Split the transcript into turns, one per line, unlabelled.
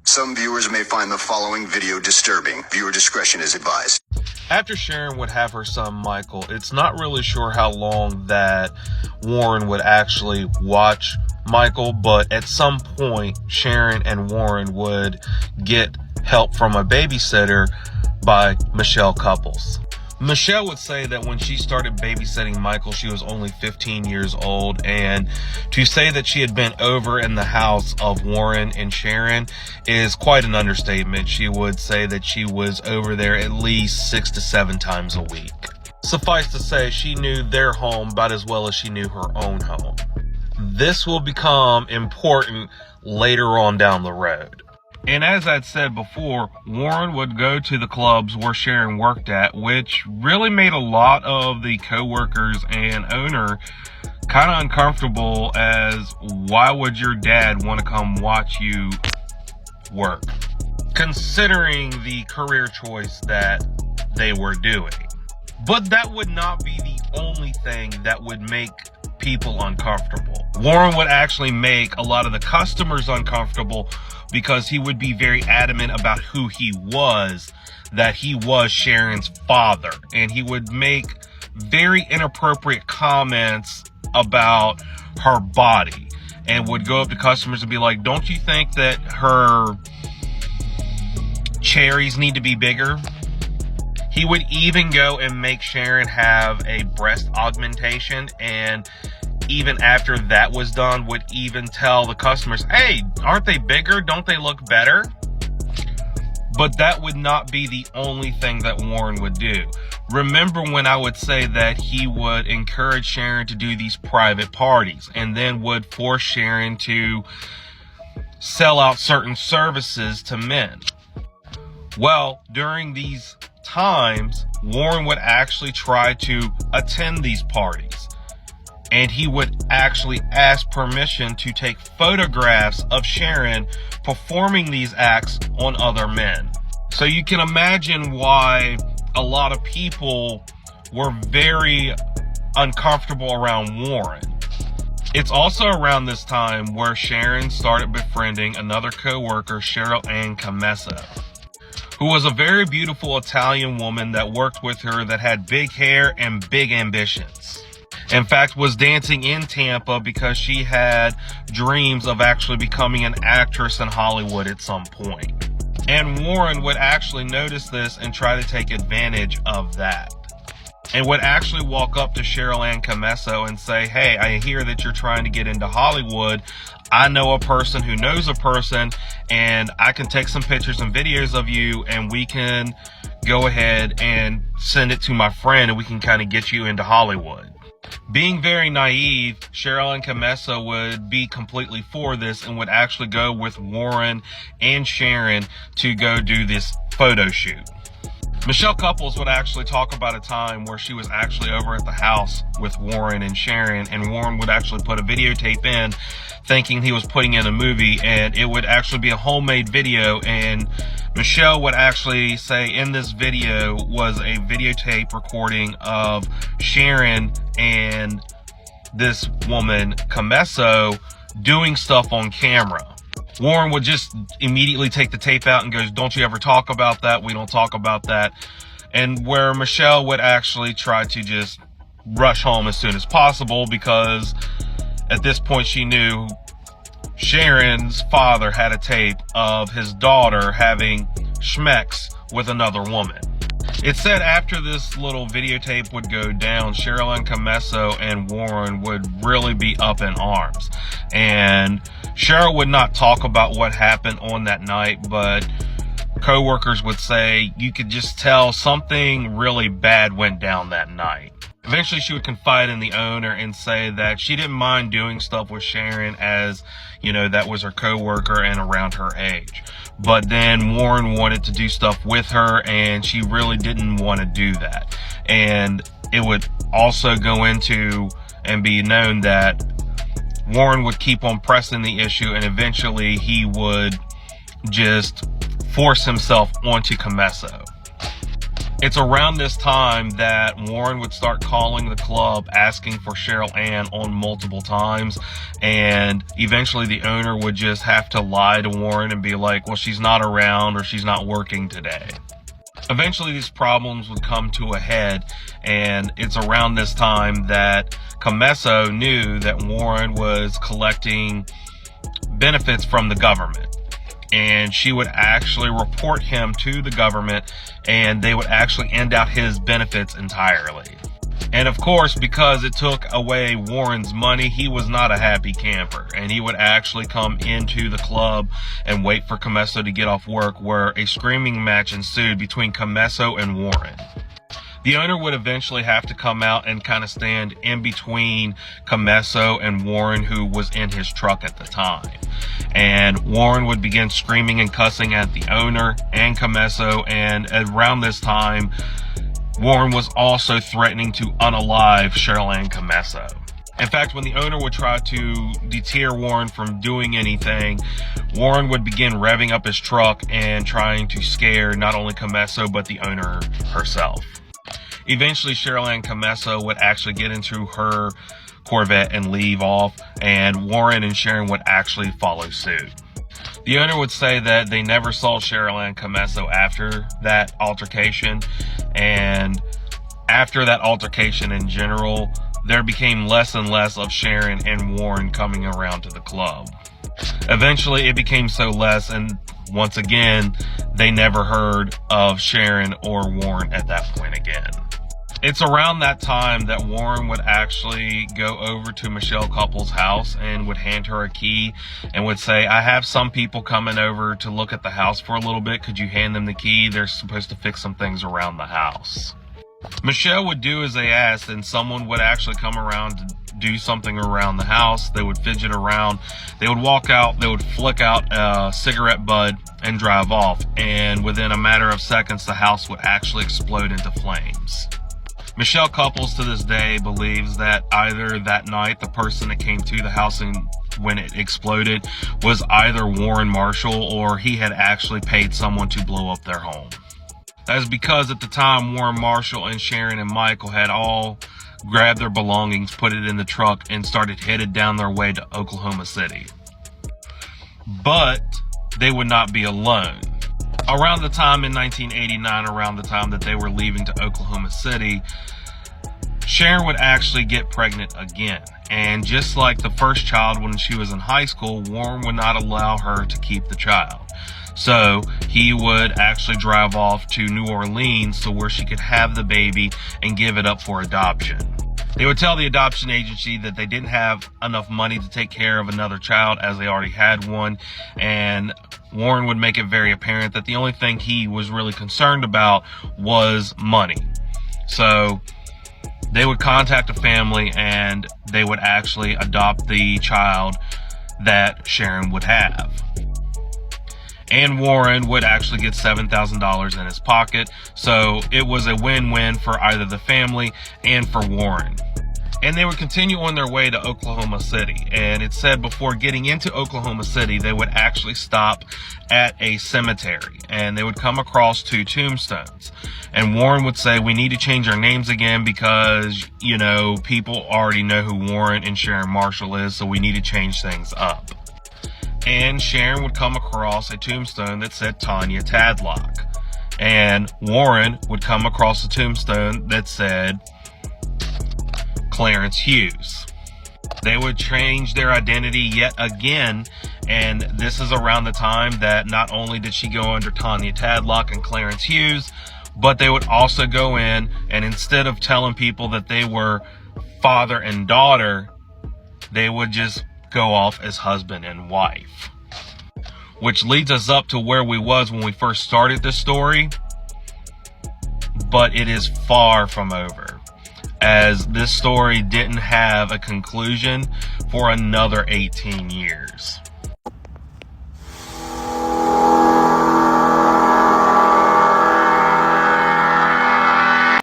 Some viewers may find the following video disturbing. Viewer discretion is advised.
After Sharon would have her son Michael, it's not really sure how long that Warren would actually watch Michael, but at some point Sharon and Warren would get help from a babysitter by Michelle Couples. Michelle would say that when she started babysitting Michael, she was only 15 years old, and to say that she had been over in the house of Warren and Sharon is quite an understatement. She would say that she was over there at least 6 to 7 times a week. Suffice to say, she knew their home about as well as she knew her own home. This will become important later on down the road. And as I'd said before, Warren would go to the clubs where Sharon worked at, which really made a lot of the co-workers and owner kind of uncomfortable, as why would your dad want to come watch you work, considering the career choice that they were doing. But that would not be the only thing that would make people uncomfortable. Warren would actually make a lot of the customers uncomfortable because he would be very adamant about who he was, that he was Sharon's father. And he would make very inappropriate comments about her body and would go up to customers and be like, don't you think that her cherries need to be bigger? He would even go and make Sharon have a breast augmentation, and even after that was done, would even tell the customers, hey, aren't they bigger? Don't they look better? But that would not be the only thing that Warren would do. Remember when I would say that he would encourage Sharon to do these private parties and then would force Sharon to sell out certain services to men? Well, during these times, Warren would actually try to attend these parties, and he would actually ask permission to take photographs of Sharon performing these acts on other men. So you can imagine why a lot of people were very uncomfortable around Warren. It's also around this time where Sharon started befriending another co-worker, Cheryl Ann Camesso, who was a very beautiful Italian woman that worked with her that had big hair and big ambitions. In fact, was dancing in Tampa because she had dreams of actually becoming an actress in Hollywood at some point. And Warren would actually notice this and try to take advantage of that, and would actually walk up to Cheryl Ann Camesso and say, hey, I hear that you're trying to get into Hollywood. I know a person who knows a person, and I can take some pictures and videos of you, and we can go ahead and send it to my friend, and we can kind of get you into Hollywood. Being very naive, Cheryl Ann Camesso would be completely for this and would actually go with Warren and Sharon to go do this photo shoot. Michelle Couples would actually talk about a time where she was actually over at the house with Warren and Sharon, and Warren would actually put a videotape in thinking he was putting in a movie, and it would actually be a homemade video, and Michelle would actually say in this video was a videotape recording of Sharon and this woman, Camesso, doing stuff on camera. Warren would just immediately take the tape out and goes, don't you ever talk about that. We don't talk about that. And where Michelle would actually try to just rush home as soon as possible, because at this point she knew Sharon's father had a tape of his daughter having schmecks with another woman. It said after this little videotape would go down, Cheryl Ann Camesso and Warren would really be up in arms. And Cheryl would not talk about what happened on that night, but co-workers would say you could just tell something really bad went down that night. Eventually she would confide in the owner and say that she didn't mind doing stuff with Sharon, as, you know, that was her co-worker and around her age. But then Warren wanted to do stuff with her, and she really didn't want to do that. And it would also go into and be known that Warren would keep on pressing the issue, and eventually he would just force himself onto Camesso. It's around this time that Warren would start calling the club asking for Cheryl Ann on multiple times, and eventually the owner would just have to lie to Warren and be like, well, she's not around or she's not working today. Eventually these problems would come to a head, and it's around this time that Comesso knew that Warren was collecting benefits from the government. And she would actually report him to the government, and they would actually end out his benefits entirely. And of course, because it took away Warren's money, he was not a happy camper, and he would actually come into the club and wait for Comesso to get off work, where a screaming match ensued between Comesso and Warren. The owner would eventually have to come out and kind of stand in between Comesso and Warren, who was in his truck at the time. And Warren would begin screaming and cussing at the owner and Comesso, and around this time, Warren was also threatening to unalive Cheryl Ann Comesso. In fact, when the owner would try to deter Warren from doing anything, Warren would begin revving up his truck and trying to scare not only Comesso but the owner herself. Eventually, Cheryl Ann Comesso would actually get into her Corvette and leave off, and Warren and Sharon would actually follow suit. The owner would say that they never saw Cheryl Ann Comesso after that altercation, and after that altercation in general, there became less and less of Sharon and Warren coming around to the club. Eventually, it became so less, and once again, they never heard of Sharon or Warren at that point again. It's around that time that Warren would actually go over to Michelle Couples' house and would hand her a key and would say, I have some people coming over to look at the house for a little bit. Could you hand them the key? They're supposed to fix some things around the house. Michelle would do as they asked, and someone would actually come around to do something around the house. They would fidget around. They would walk out. They would flick out a cigarette bud and drive off. And within a matter of seconds, the house would actually explode into flames. Michelle Couples to this day believes that either that night the person that came to the house and when it exploded was either Warren Marshall, or he had actually paid someone to blow up their home. That is because at the time Warren Marshall and Sharon and Michael had all grabbed their belongings, put it in the truck, and started headed down their way to Oklahoma City. But they would not be alone. Around the time in 1989, around the time that they were leaving to Oklahoma City, Sharon would actually get pregnant again. And just like the first child when she was in high school, Warren would not allow her to keep the child. So he would actually drive off to New Orleans to where she could have the baby and give it up for adoption. They would tell the adoption agency that they didn't have enough money to take care of another child as they already had one, and Warren would make it very apparent that the only thing he was really concerned about was money. So they would contact a family and they would actually adopt the child that Sharon would have. And Warren would actually get $7,000 in his pocket. So it was a win-win for either the family and for Warren. And they would continue on their way to Oklahoma City. And it said before getting into Oklahoma City, they would actually stop at a cemetery. And they would come across 2 tombstones. And Warren would say, we need to change our names again because, you know, people already know who Warren and Sharon Marshall is. So we need to change things up. And Sharon would come across a tombstone that said Tanya Tadlock. And Warren would come across a tombstone that said Clarence Hughes. They would change their identity yet again, and this is around the time that not only did she go under Tanya Tadlock and Clarence Hughes, but they would also go in and instead of telling people that they were father and daughter, they would just go off as husband and wife. Which leads us up to where we was when we first started this story, but it is far from over, as this story didn't have a conclusion for another 18 years.